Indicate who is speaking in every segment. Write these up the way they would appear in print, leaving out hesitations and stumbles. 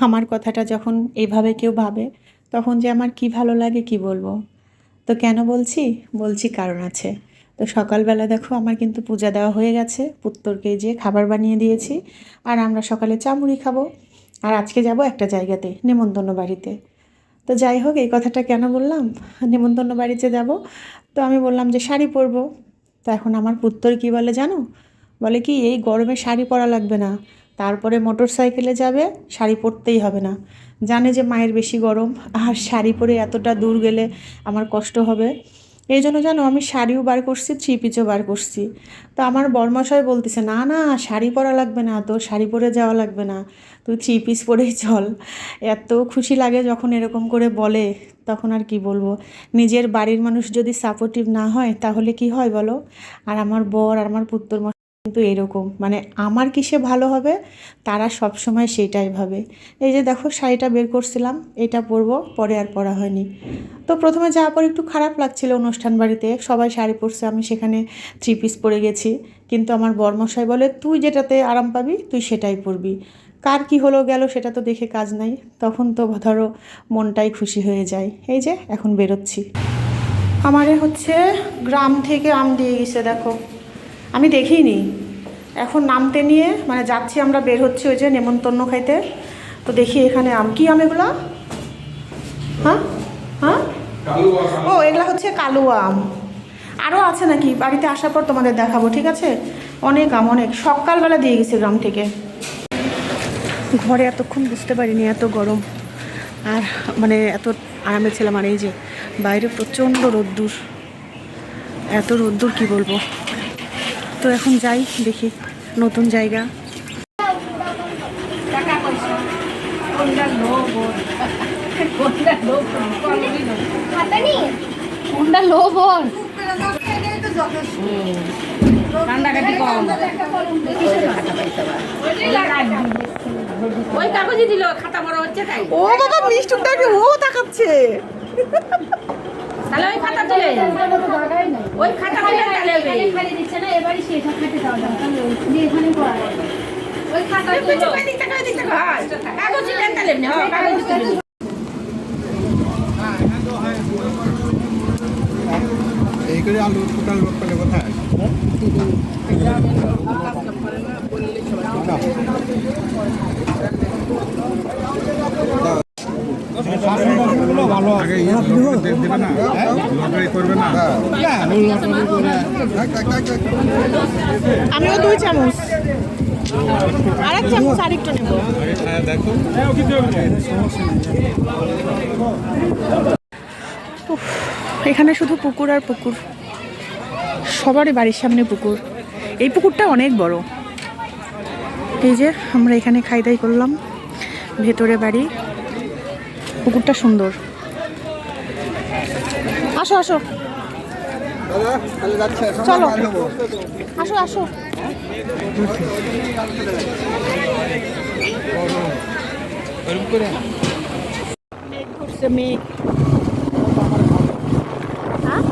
Speaker 1: আমার কথাটা যখন এভাবে কেউ ভাবে তখন যে আমার কি ভালো লাগে কি বলবো। তো কেন বলছি বলছি কারণ আছে। তো সকালবেলা দেখো আমার কিন্তু পূজা দেওয়া হয়ে গেছে, পুত্তরকে যে খাবার বানিয়ে দিয়েছি, আর আমরা সকালে চা মুড়ি খাবো। আর আজকে যাব একটা জায়গাতে, নেমন্তন্ন বাড়িতে। তো যাই হোক, এই কথাটা কেন বললাম, নেমন্তন্ন বাড়িতে যাব, তো আমি বললাম যে শাড়ি পরবো। তো এখন আমার পুত্তর কি বলে জানো, বলে কি এই গরমে শাড়ি পরা লাগবে না, তারপরে মোটর সাইকেলে যাবে, শাড়ি পরতেই হবে না, জানে যে মায়ের বেশি গরম, আর শাড়ি পরে এতটা দূর গেলে আমার কষ্ট হবে। এই জন্য জানো আমি শাড়িও বার করছি, থ্রি পিসও বার করছি। তো আমার বরমশাই বলতেছে, না না শাড়ি পরা লাগবে না, তোর শাড়ি পরে যাওয়া লাগবে না, তুই থ্রি পিস পরেই চল। এত খুশি লাগে যখন এরকম করে বলে, তখন আর কি বলবো। নিজের বাড়ির মানুষ যদি সাপোর্টিভ না হয় তাহলে কি হয় বলো। আর আমার বর আর আমার পুত্তর কিন্তু এরকম, মানে আমার কিসে ভালো হবে তারা সব সময় সেটাই ভাবে। এই যে দেখো শাড়িটা বের করছিলাম, এটা পরবো, পরে আর পরা হয়নি। তো প্রথমে যাওয়ার পর একটু খারাপ লাগছিল, অনুষ্ঠান বাড়িতে সবাই শাড়ি পরছে, আমি সেখানে থ্রি পিস পরে গেছি। কিন্তু আমার বরমশাই বলে তুই যেটাতে আরাম পাবি তুই সেটাই পরবি, কার কি হলো গেল সেটা তো দেখে কাজ নাই। তখন তো ধরো মনটাই খুশি হয়ে যায়। এই যে এখন বেরোচ্ছি। আমারে হচ্ছে গ্রাম থেকে আম দিয়ে গেছে দেখো, আমি দেখিনি। এখন নামতে নিয়ে মানে যাচ্ছি আমরা, বের হচ্ছি ওই যে নেমন্তন্ন খাইতে। তো দেখি এখানে আম, কি আম এগুলা? হ্যাঁ হ্যাঁ, ও এগুলা হচ্ছে কালুয়া আম। আরও আছে নাকি, বাড়িতে আসার পর তোমাদের দেখাবো, ঠিক আছে? অনেক আম, অনেক সকালবেলা দিয়ে গেছে গ্রাম থেকে। ঘরে এতক্ষণ বুঝতে পারিনি এত গরম, আর মানে এত আরামে ছিলাম। আর এই যে বাইরে প্রচণ্ড রোদ্দুর, এত রোদ্দুর কি বলবো। তো এখন যাই, দেখি নতুন জায়গা।
Speaker 2: ওই কাগজে দিল খাতা বড় হচ্ছে তাই।
Speaker 1: ও বাবা মিষ্টুকটাকে ও তাকাচ্ছে।
Speaker 2: তাহলে ওই খাতা তুলে ওই খাতা তুলে তাহলে খালি দিচ্ছে না, এবারই শেষ খাতে দাও দাও দিয়ে এখানে পড়া ওই খাতা তুলে ওই দিকটা কই দিকটা কাগজ দিলেন তাহলে এমনি হ্যাঁ কাগজ তুলে
Speaker 3: এই করে আলু টোটাল লোড করলে কোথায় ভালো আগে দেবে না, লটারি করবে না।
Speaker 1: আমিও 2 চামচ, আর 1 চামচ আরেকটু নেব।
Speaker 3: দেখো
Speaker 1: এখানে শুধু পুকুর আর পুকুর, সবারই বাড়ির সামনে পুকুর। এই পুকুরটা অনেক বড়। এই যে আমরা এখানে খাই দাই করলাম, ভেতরে বাড়ি, পুকুরটা সুন্দর। আসো আসো চলো, আসো আসো। মেঘ ঘুরছে, মেঘ। হ্যাঁ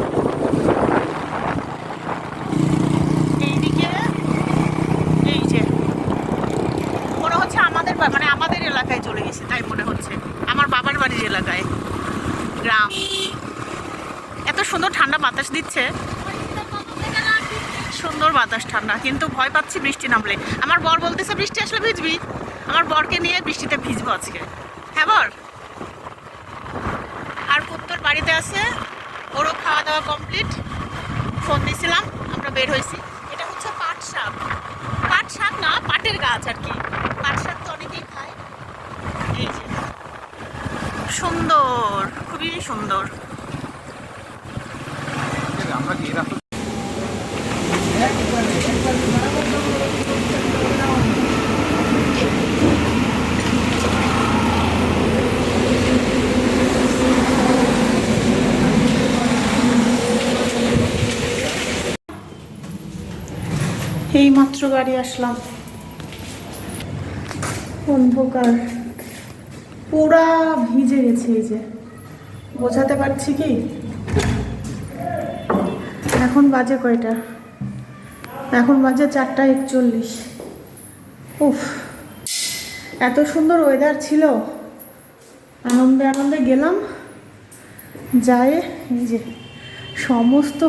Speaker 1: এইদিকে এই যে মনে হচ্ছে আমাদের মানে আমাদের এলাকায় চলে গেছে, তাই মনে হচ্ছে আমার বাবার বাড়ির এলাকায়, গ্রাম। এত সুন্দর ঠান্ডা বাতাস দিচ্ছে, সুন্দর বাতাস ঠান্ডা, কিন্তু ভয় পাচ্ছি বৃষ্টি নামলে। আমার বর বলতেছে বৃষ্টি আসলে ভিজবি, আমার বরকে নিয়ে বৃষ্টিতে ভিজবো আজকে। হ্যাঁ বর, আর পুত্তর বাড়িতে আছে, ওরও খাওয়া দাওয়া কমপ্লিট। ফোন দিয়েছিলাম, আমরা বের হয়েছি। এটা হচ্ছে পাট শাক, পাট শাক না পাটের গাছ আর কি, পাট শাক তো অনেকেই খায়। এই যে সুন্দর, খুবই সুন্দর।
Speaker 3: আমরা কি এরা
Speaker 1: এই মাত্র বাড়ি আসলাম, অন্ধকার, পুরা ভিজে গেছে। এই যে বোঝাতে পারছি কি, এখন বাজে কয়টা, এখন বাজে 4টা 41। উফ, এত সুন্দর ওয়েদার ছিল, আনন্দে আনন্দে গেলাম, যায় এই যে সমস্ত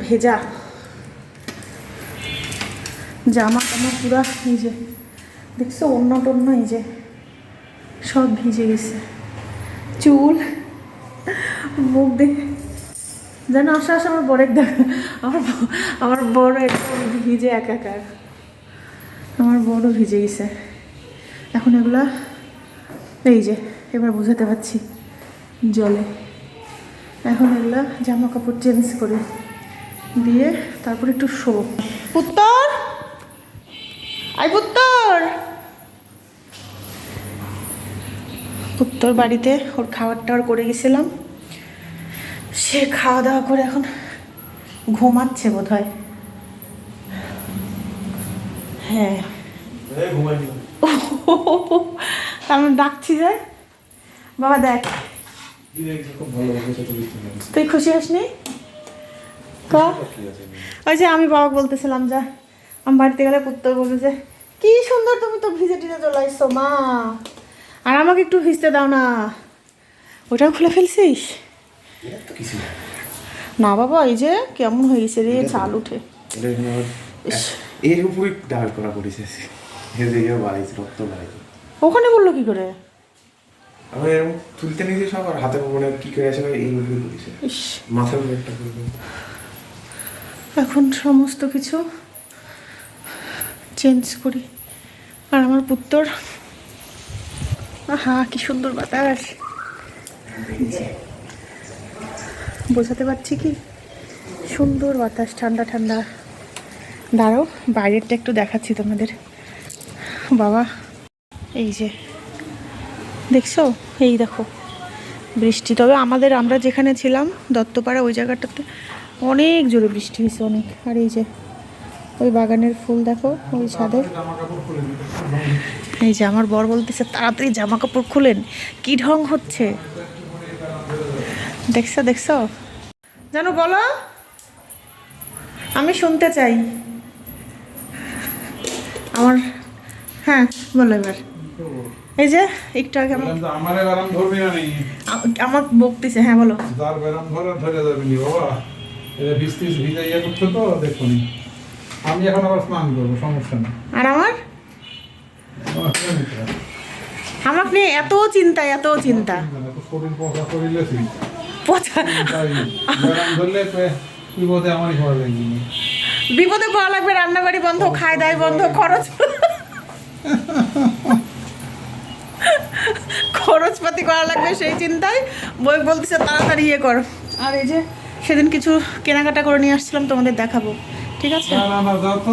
Speaker 1: ভেজা জামা টামা পুরা, এই যে দেখছো অন্য টন্য, এই যে সব ভিজে গেছে, চুল মুখ দেখে যেন আসা আসা আমার বরের দেখা, আমার বড় একদম ভিজে একাকার, আমার বড় ভিজে গেছে। এখন এগুলা এই যে এবার বোঝাতে পারছি জলে, এখন এগুলা জামা কাপড় চেঞ্জ করে দিয়ে তারপর একটু শো। পুত্তর আই পুত্তর, পুত্তর বাড়িতে ওর খাবার টাওয়ার করে গেছিলাম, সে খাওয়া দাওয়া করে এখন ঘুমাচ্ছে বোধ হয়। হ্যাঁ আমি ডাকছি যে বাবা দেখ, তুই খুশি হসনি? ওই যে আমি বাবা বলতেছিলাম যে আমি বাড়িতে গেলে পুত্তর বলবে যে কি সুন্দর তুমি তো ভিজে টিজে চলে আসছো মা, আর আমাকে একটু ভিজতে দাও না। ওটাও খুলে ফেলছিস? না বাবা, এই যে কেমন হয়েছে রে, চাল উঠে।
Speaker 4: এর উপরে দাঁড় করা পড়েছে, রক্ত বাড়াইছে।
Speaker 1: ওখানে বললো কি করে?
Speaker 4: আমি এরকম তুলতে নিয়েছি সব, আর হাতে মনে কি করে আসে এই উপরে পড়েছে, মাথার উপরে একটা করে।
Speaker 1: এখন সমস্ত কিছু চেঞ্জ করি, আর আমার পুত্তর, আহা কি সুন্দর বাতাস, বোঝাতে পারছি কি সুন্দর বাতাস, ঠান্ডা ঠান্ডা। দাঁড়াও বাইরেরটা একটু দেখাচ্ছি তোমাদের। বাবা এই যে দেখছো, এই দেখো বৃষ্টি, তবে আমরা যেখানে ছিলাম দত্তপাড়া ওই জায়গাটাতে অনেক জোরে বৃষ্টি হয়েছে, অনেক। আর এই যে ওই বাগানের ফুল দেখো, ওই ছাদের, এই যে আমার বর বলতেছে তাড়াতাড়ি জামা কাপড় খুলেন, কি ঢং হচ্ছে, দেখছো দেখছো জানো, বলো আমি শুনতে চাই আমার। হ্যাঁ বলো এবার। এই যে একটু আগে
Speaker 3: আমার ব্যারাম ধরবি না নি,
Speaker 1: আমার বকতেছে। হ্যাঁ বলো।
Speaker 3: যার ব্যারাম ধরে যাবি নি বাবা, এটা বৃষ্টি ভিজে ইয়ে করছে তো দেখুন, আমি এখন আবার স্নান করবো, সমস্যা নেই।
Speaker 1: আর আমার নিয়ে এত চিন্তা, এত চিন্তা,
Speaker 3: শরীর পচা শরীরে
Speaker 1: পচা,
Speaker 3: ব্যারাম ধরলে বিপদে আমারই খাওয়া লাগবে,
Speaker 1: বিপদে পড়া লাগবে, রান্নাবাড়ি বন্ধ, খায় দায় বন্ধ, খরচপাতি করা লাগবে সেই চিন্তায় বই বলতেছে তাড়াতাড়ি ইয়ে কর। আর এই যে সেদিন কিছু কেনাকাটা করে নিয়ে আসছিলাম, তোমাদের দেখাবো, ঠিক আছে?
Speaker 3: না যাও তো।